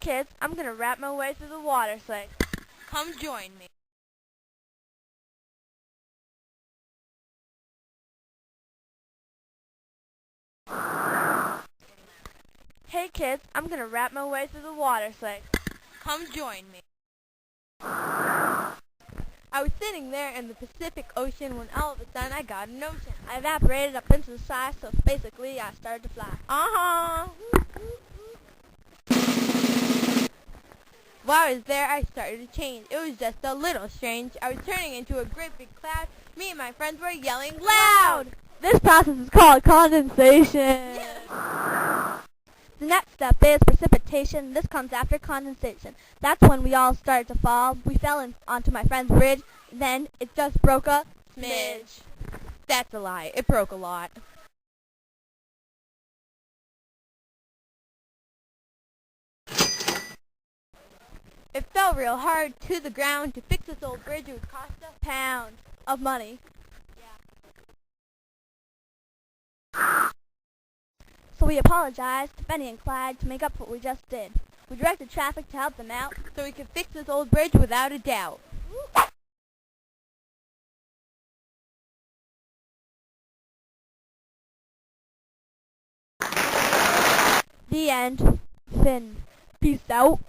kids, I'm gonna rap my way through the water slide. Come join me. Hey kids, I'm gonna rap my way through the water slide. Come join me. I was sitting there in the Pacific Ocean when all of a sudden I got a notion. I evaporated up into the sky, so basically I started to fly. While I was there, I started to change. It was just a little strange. I was turning into a great big cloud. Me and my friends were yelling loud. This process is called condensation. The next step is precipitation. This comes after condensation. That's when we all started to fall. We fell onto my friend's bridge. Then it just broke a smidge. That's a lie. It broke a lot. It fell real hard to the ground. To fix this old bridge, it would cost £1 of money. So we apologized to Benny and Clyde to make up what we just did. We directed traffic to help them out so we could fix this old bridge without a doubt. The end. Finn. Peace out.